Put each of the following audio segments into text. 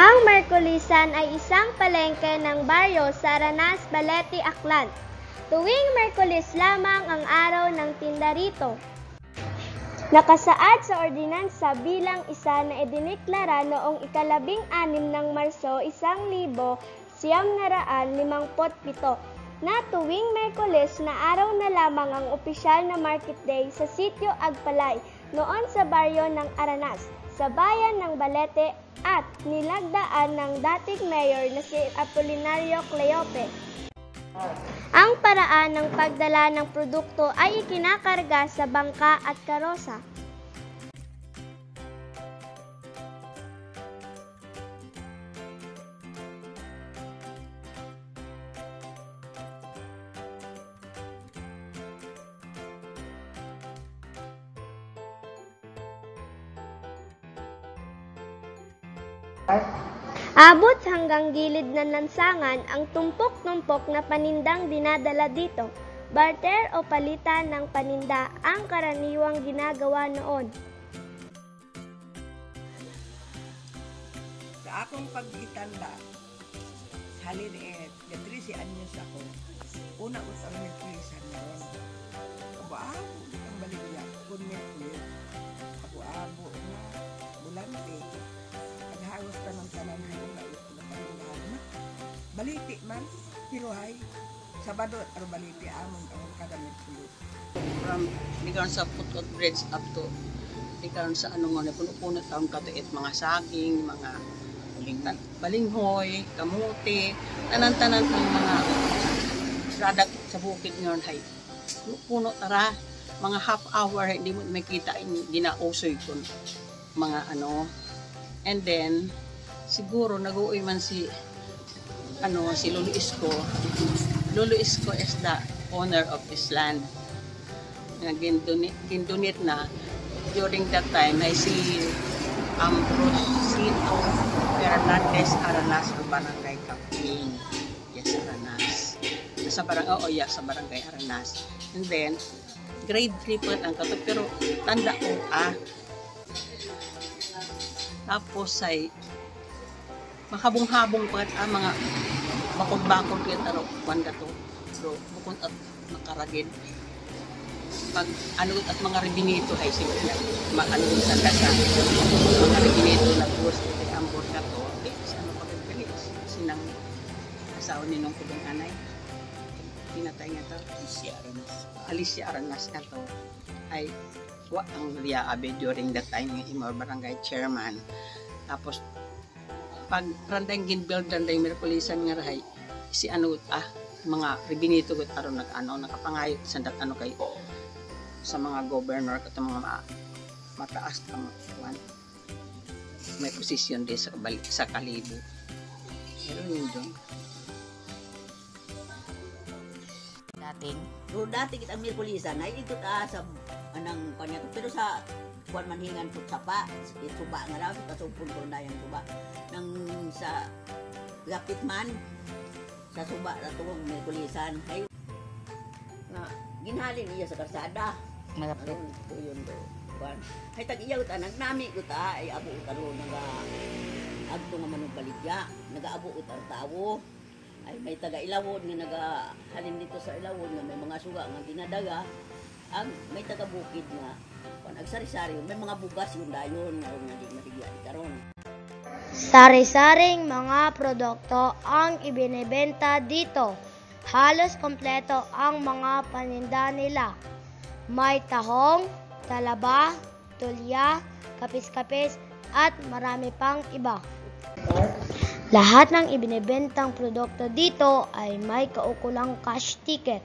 Ang Merkulisan ay isang palengke ng baryo sa Aranas, Balete, Aklan. Tuwing Merkulis lamang ang araw ng tinda rito. Nakasaad sa ordinansa bilang isa na idiniklara noong ika-16 ng Marso 1957 na tuwing Merkulis na araw na lamang ang opisyal na market day sa sitio Agpalay noon sa baryo ng Aranas, sa bayan ng Balete at nilagdaan ng dating mayor na si Apolinario Cleope. Ang paraan ng pagdala ng produkto ay ikinakarga sa bangka at karosa. Abot hanggang gilid ng lansangan ang tumpok-tumpok na panindang dinadala dito. Barter o palitan ng paninda ang karaniwang ginagawa noon. Sa akong pagitanda, halin kadri si anyos ako. Una utang Merkulisan noon. Abo-abo ang baligya kun Merkulis. Abo-abo na bulante. Halos ka ng tanan ngayon na ito na panindahan na. Baliti man, hiruhay. Sabado at baliti amon ang kada Merkulis. From ligaron sa Footcourt Bridge up to ligaron sa ano nga puno-puno taong katuit, mga saging, mga balinghoy, kamuti, tanan-tanan ang mga product sa bukid ngayon hay. Puno tara, mga half hour hindi mo makita hindi na usoy kun mga ano. And then, siguro nag-uwi man si Lolo Isko. Lolo Isko is the owner of this land. Gindonate na. During that time, I see Ambrosito Fernandez Aranas ang barangay Captain. Yes, Aranas. Sa barangay Aranas. And then, grade 3 po ang kato. Pero tanda ko, tapos ay makabong-habong pa ang mga bakod-bakod kaya taro banda to. Pero bukod at nakaragid. Pag ano at mga rebinito ay siguro maano sa dasa. Mga rebinito na buwas kay ambor ka to. Ano pagpilis sinang asawa ni nung kubong anay. Pinatay nga to Alicia Aranas ka to ay ang liaabe during that time yung Imor Barangay Chairman. Tapos, pag randang ginbuild randang Merkulisan nga rahay, si mga rebinito ko taron nakapangayot sa kay sa mga governor at mga mataas na may posisyon din sa kalibo. Pero yun doon. Dati kita Merkulisan ay ito sa anang kanya pero sa kuan manhingan pud sapa suba nga raw kasupon ko na yang suba nang sa lapit man sa suba ra tuwang Merkulisan ay nga ginhalin iya sa karsada malapit to yun do kuan ay tag iya uta nagnami uta ay abo uta ro naga adto nga manong baligya nagaabo uta tawo ay may taga Ilawod nga nagahalin dito sa Ilawod nga may mga suga nga dinadaga ang may taga-bukid na kung agsari-sari, may mga bugas yung dayon nga di matigyan karon. Sari-saring mga produkto ang ibinebenta dito. Halos kompleto ang mga paninda nila. May tahong, talaba, tulya, kapis-kapis at marami pang iba. Lahat ng ibinebentang produkto dito ay may kaukulang cash ticket.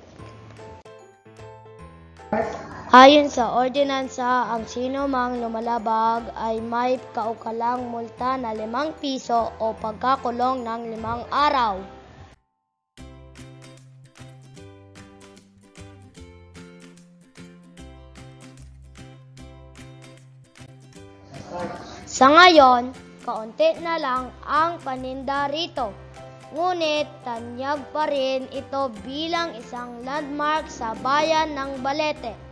Ayon sa ordinansa, ang sino mang lumalabag ay may kaukalang multa na 5 piso o pagkakulong ng 5 araw. Sa ngayon, kaunti na lang ang paninda rito. Ngunit tanyag pa rin ito bilang isang landmark sa bayan ng Balete.